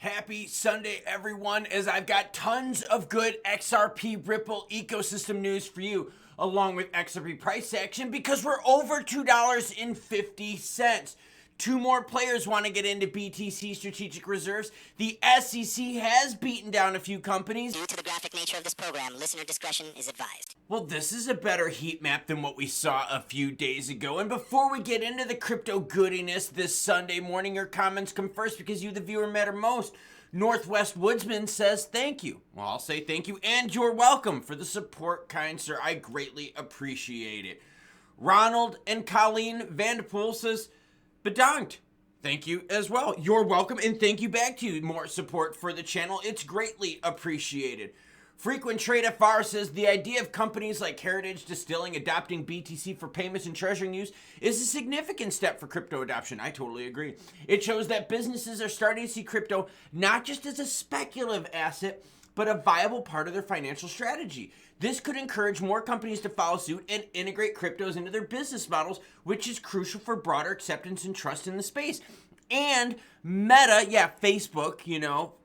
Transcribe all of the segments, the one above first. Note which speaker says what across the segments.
Speaker 1: Happy Sunday, everyone, as I've got tons of good XRP Ripple ecosystem news for you, along with XRP price action, because we're over $2.50. Two more players want to get into BTC strategic reserves. The SEC has beaten down a few companies.
Speaker 2: Due to the graphic nature of this program, listener discretion is advised.
Speaker 1: Well, this is a better heat map than what we saw a few days ago. And before we get into the crypto goodiness this Sunday morning, your comments come first because you, the viewer, matter most. Northwest Woodsman says thank you. Well, I'll say thank you and you're welcome for the support, kind sir. I greatly appreciate it. Ronald and Colleen Vanderpool says, bedankt. Thank you as well. You're welcome, and thank you back to you. More support for the channel. It's greatly appreciated. Frequent Trade FR says the idea of companies like Heritage Distilling adopting BTC for payments and treasury use is a significant step for crypto adoption. I totally agree. It shows that businesses are starting to see crypto not just as a speculative asset, but a viable part of their financial strategy. This could encourage more companies to follow suit and integrate cryptos into their business models, which is crucial for broader acceptance and trust in the space. And Meta, Facebook,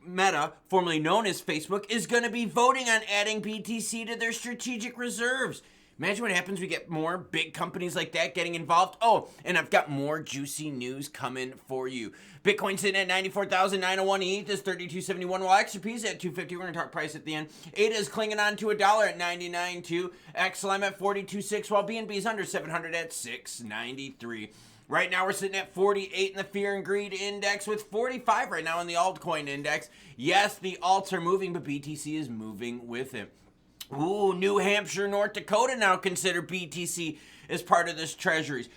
Speaker 1: Meta, formerly known as Facebook, is going to be voting on adding BTC to their strategic reserves. Imagine what happens when we get more big companies like that getting involved. Oh, and I've got more juicy news coming for you. Bitcoin sitting at 94,901. ETH is 3271. While XRP is at 250. We're going to talk price at the end. ADA is clinging on to $1 at 99.2. XLM at 42.6. While BNB is under 700 at 693. Right now we're sitting at 48 in the Fear and Greed Index with 45 right now in the altcoin index. Yes, the alts are moving, but BTC is moving with it. Ooh, New Hampshire, North Dakota now consider BTC as part of this treasuries.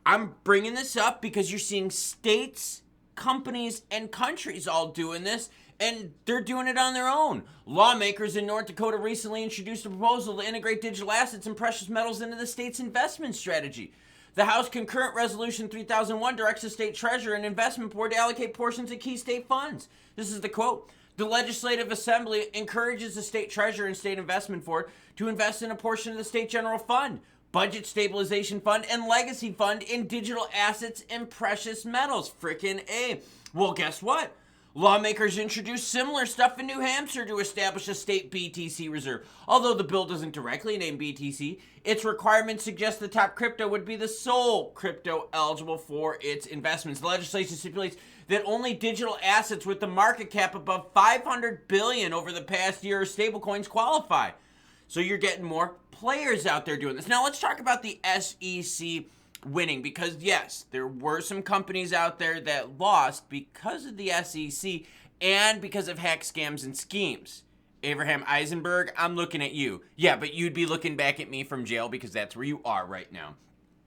Speaker 1: I'm bringing this up because you're seeing states, companies, and countries all doing this, and they're doing it on their own. Lawmakers in North Dakota recently introduced a proposal to integrate digital assets and precious metals into the state's investment strategy. The House Concurrent Resolution 3001 directs the state treasurer and investment board to allocate portions of key state funds. This is the quote. The Legislative Assembly encourages the state treasurer and state investment board to invest in a portion of the state general fund, budget stabilization fund, and legacy fund in digital assets and precious metals. Frickin' A. Well, guess what? Lawmakers introduced similar stuff in New Hampshire to establish a state BTC reserve. Although the bill doesn't directly name BTC, its requirements suggest the top crypto would be the sole crypto eligible for its investments. The legislation stipulates that only digital assets with the market cap above $500 billion over the past year or stablecoins qualify. So you're getting more players out there doing this. Now let's talk about the SEC winning, because yes, there were some companies out there that lost because of the SEC and because of hack scams and schemes. Abraham Eisenberg, I'm looking at you. Yeah, but you'd be looking back at me from jail because that's where you are right now.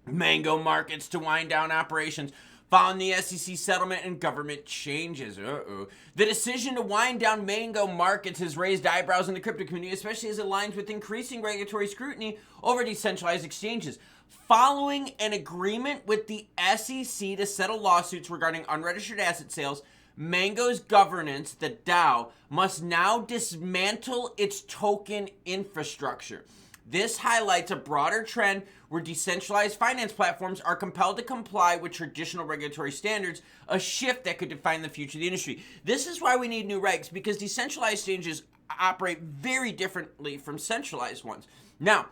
Speaker 1: Mango Markets to wind down operations following the SEC settlement and government changes. The decision to wind down Mango Markets has raised eyebrows in the crypto community, especially as it aligns with increasing regulatory scrutiny over decentralized exchanges. Following an agreement with the SEC to settle lawsuits regarding unregistered asset sales, Mango's governance, the DAO, must now dismantle its token infrastructure. This highlights a broader trend where decentralized finance platforms are compelled to comply with traditional regulatory standards, a shift that could define the future of the industry. This is why we need new regs, because decentralized exchanges operate very differently from centralized ones. Now,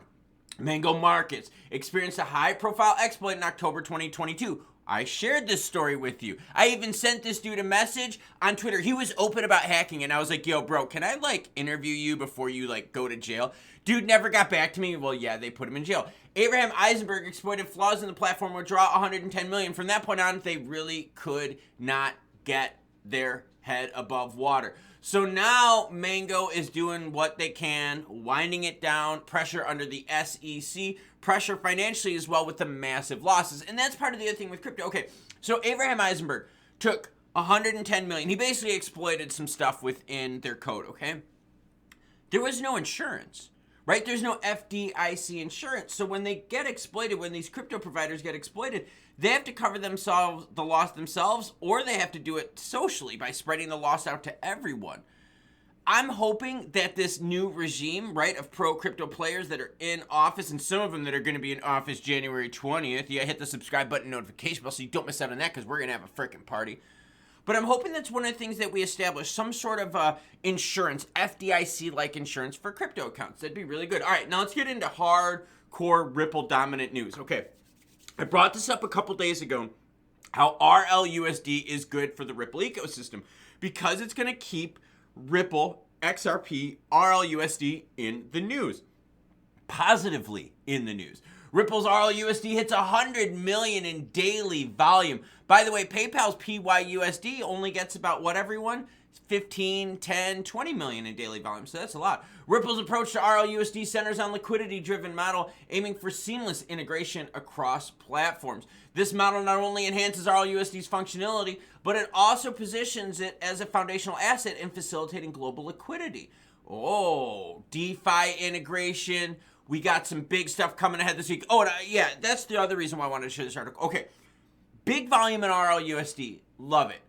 Speaker 1: Mango Markets experienced a high-profile exploit in October 2022. I shared this story with you. I even sent this dude a message on Twitter. He was open about hacking, and I was like, yo, bro, can I, interview you before you, go to jail? Dude never got back to me. Well, yeah, they put him in jail. Abraham Eisenberg exploited flaws in the platform would draw $110 million. From that point on, they really could not get their head above water. So now Mango is doing what they can, winding it down, pressure under the SEC, pressure financially as well with the massive losses. And that's part of the other thing with crypto. Okay, so Abraham Eisenberg took $110 million. He basically exploited some stuff within their code, okay? There was no insurance, right? There's no FDIC insurance. So when they get exploited, when these crypto providers get exploited, they have to cover the loss themselves, or they have to do it socially by spreading the loss out to everyone. I'm hoping that this new regime, right, of pro-crypto players that are in office, and some of them that are going to be in office January 20th, hit the subscribe button, notification bell so you don't miss out on that, because we're going to have a freaking party. But I'm hoping that's one of the things that we establish, some sort of insurance, FDIC-like insurance for crypto accounts. That'd be really good. All right, now let's get into hardcore Ripple dominant news. Okay, I brought this up a couple days ago, how RLUSD is good for the Ripple ecosystem because it's going to keep Ripple, XRP, RLUSD in the news, positively in the news. Ripple's RLUSD hits 100 million in daily volume. By the way, PayPal's PYUSD only gets about what, everyone? 15, 10, 20 million in daily volume, so that's a lot. Ripple's approach to RLUSD centers on liquidity-driven model, aiming for seamless integration across platforms. This model not only enhances RLUSD's functionality, but it also positions it as a foundational asset in facilitating global liquidity. Oh, DeFi integration. We got some big stuff coming ahead this week. Oh, yeah, that's the other reason why I wanted to share this article. Okay, big volume in RLUSD. Love it.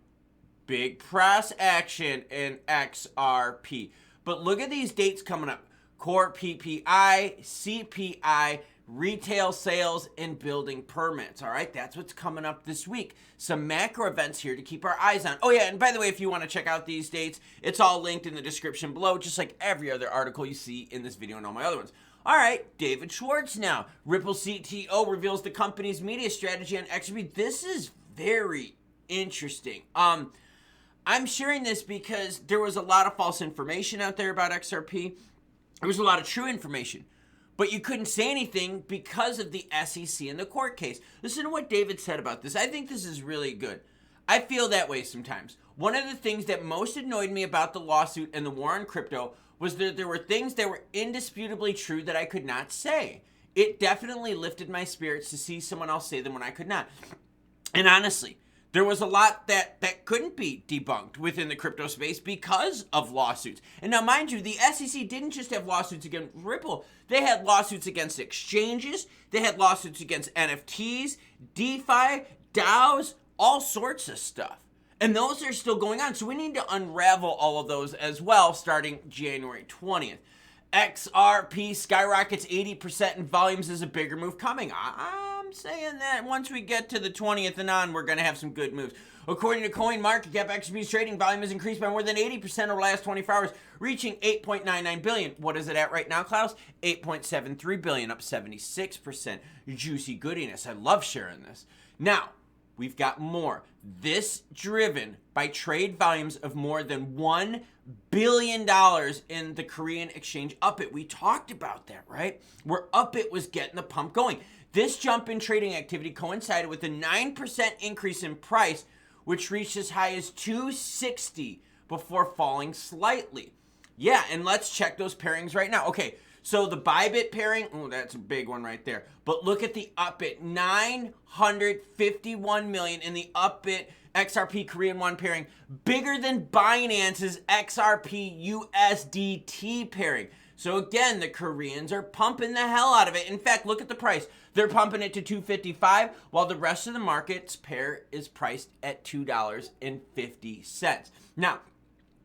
Speaker 1: Big press action in XRP. But look at these dates coming up. Core PPI, CPI, retail sales, and building permits. All right, that's what's coming up this week. Some macro events here to keep our eyes on. Oh, yeah, and by the way, if you want to check out these dates, it's all linked in the description below, just like every other article you see in this video and all my other ones. All right, David Schwartz now. Ripple CTO reveals the company's media strategy on XRP. This is very interesting. I'm sharing this because there was a lot of false information out there about XRP. There was a lot of true information, but you couldn't say anything because of the SEC and the court case. Listen to what David said about this. I think this is really good. I feel that way sometimes. One of the things that most annoyed me about the lawsuit and the war on crypto was that there were things that were indisputably true that I could not say. It definitely lifted my spirits to see someone else say them when I could not. And honestly, there was a lot that couldn't be debunked within the crypto space because of lawsuits. And now, mind you, the SEC didn't just have lawsuits against Ripple. They had lawsuits against exchanges. They had lawsuits against NFTs, DeFi, DAOs, all sorts of stuff. And those are still going on. So we need to unravel all of those as well starting January 20th. XRP skyrockets 80% in volumes as a bigger move coming. I'm saying that once we get to the 20th and on, we're going to have some good moves. According to CoinMarketCap, XRP's trading volume has increased by more than 80% over the last 24 hours, reaching 8.99 billion. What is it at right now, Klaus? 8.73 billion, up 76%. Juicy goodiness. I love sharing this. Now, we've got more. This driven by trade volumes of more than $1 billion in the Korean exchange Upbit. We talked about that, right? Where Upbit was getting the pump going. This jump in trading activity coincided with a 9% increase in price, which reached as high as 260 before falling slightly. Yeah, and let's check those pairings right now. Okay, so the Bybit pairing, oh, that's a big one right there. But look at the Upbit, 951 million in the Upbit XRP Korean won pairing, bigger than Binance's XRP USDT pairing. So again, the Koreans are pumping the hell out of it. In fact, look at the price. They're pumping it to $2.55, while the rest of the market's pair is priced at $2.50. Now,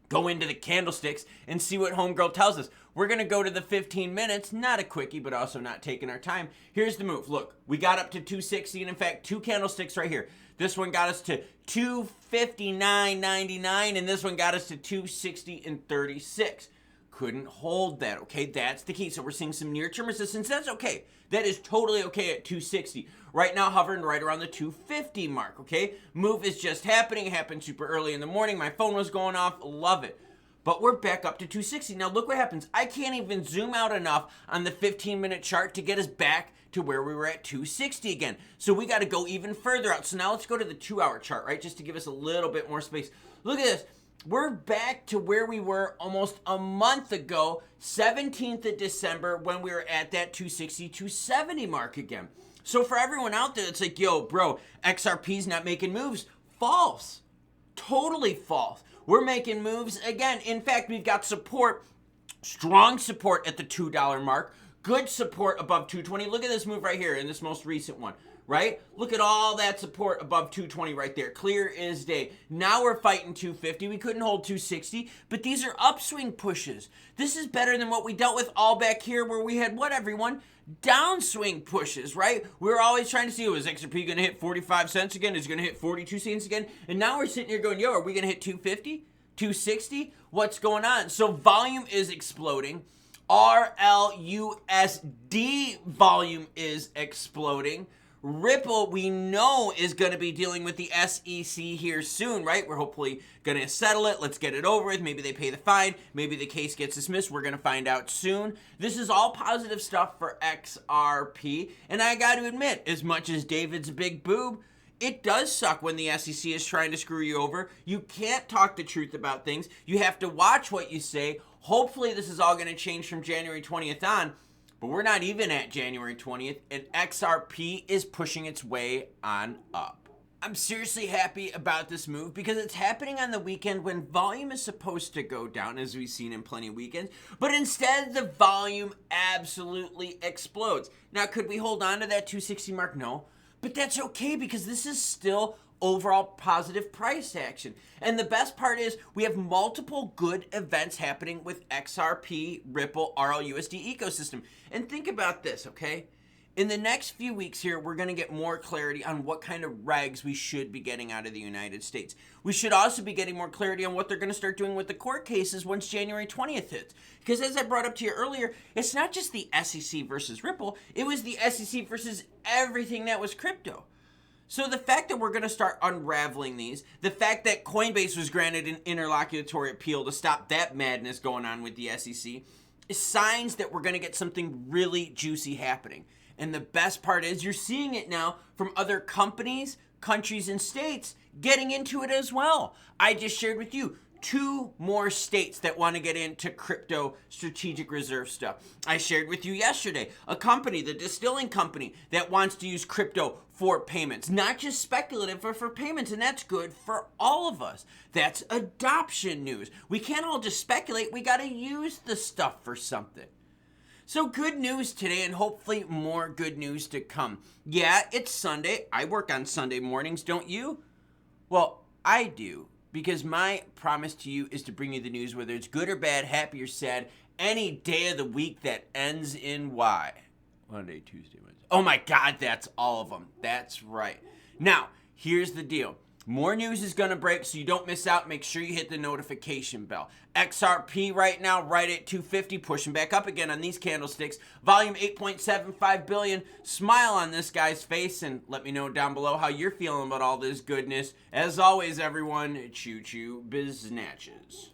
Speaker 1: go into the candlesticks and see what Homegirl tells us. We're going to go to the 15 minutes, not a quickie, but also not taking our time. Here's the move. Look, we got up to 260, and in fact, two candlesticks right here. This one got us to 259.99, and this one got us to 260.36. Couldn't hold that, okay? That's the key. So we're seeing some near-term resistance. That's okay. That is totally okay at 260. Right now, hovering right around the 250 mark, okay? Move is just happening. It happened super early in the morning. My phone was going off. Love it. But we're back up to 260. Now, look what happens. I can't even zoom out enough on the 15-minute chart to get us back to where we were at 260 again. So we got to go even further out. So now let's go to the 2-hour chart, right? Just to give us a little bit more space. Look at this. We're back to where we were almost a month ago, 17th of December, when we were at that 260, 270 mark again. So for everyone out there, it's like, yo, bro, XRP's not making moves. False. Totally false. We're making moves again. In fact, we've got support, strong support at the $2 mark, good support above 220. Look at this move right here in this most recent one. right? Look at all that support above 220 right there. Clear as day. Now we're fighting 250. We couldn't hold 260, but these are upswing pushes. This is better than what we dealt with all back here where we had, what, everyone? Downswing pushes, right? We were always trying to see, was XRP going to hit 45 cents again? Is it going to hit 42 cents again? And now we're sitting here going, yo, are we going to hit 250? 260? What's going on? So volume is exploding. RLUSD volume is exploding. Ripple, we know, is going to be dealing with the SEC here soon, right? We're hopefully going to settle it. Let's get it over with. Maybe they pay the fine. Maybe the case gets dismissed. We're going to find out soon. This is all positive stuff for XRP. And I got to admit, as much as David's a big boob, it does suck when the SEC is trying to screw you over. You can't talk the truth about things. You have to watch what you say. Hopefully this is all going to change from January 20th on. But we're not even at January 20th, and XRP is pushing its way on up. I'm seriously happy about this move because it's happening on the weekend when volume is supposed to go down, as we've seen in plenty of weekends. But instead, the volume absolutely explodes. Now, could we hold on to that 260 mark? No. But that's okay because this is still overall positive price action. And the best part is we have multiple good events happening with XRP, Ripple, RLUSD ecosystem. And think about this, okay? In the next few weeks here, we're going to get more clarity on what kind of regs we should be getting out of the United States. We should also be getting more clarity on what they're going to start doing with the court cases once January 20th hits. Because as I brought up to you earlier, it's not just the SEC versus Ripple, it was the SEC versus everything that was crypto. So the fact that we're going to start unraveling these, the fact that Coinbase was granted an interlocutory appeal to stop that madness going on with the SEC, is signs that we're going to get something really juicy happening. And the best part is you're seeing it now from other companies, countries, and states getting into it as well. I just shared with you 2 more states that want to get into crypto strategic reserve stuff. I shared with you yesterday a company, the distilling company, that wants to use crypto for payments, not just speculative, but for payments, and that's good for all of us. That's adoption news. We can't all just speculate. We got to use the stuff for something. So good news today, and hopefully more good news to come. Yeah, it's Sunday. I work on Sunday mornings, don't you? Well, I do. Because my promise to you is to bring you the news, whether it's good or bad, happy or sad, any day of the week that ends in Y. Monday, Tuesday, Wednesday. Oh my God, that's all of them. That's right. Now, here's the deal. More news is going to break, so you don't miss out. Make sure you hit the notification bell. XRP right now, right at 250, pushing back up again on these candlesticks. Volume 8.75 billion. Smile on this guy's face, and let me know down below how you're feeling about all this goodness. As always, everyone, choo-choo biznatches.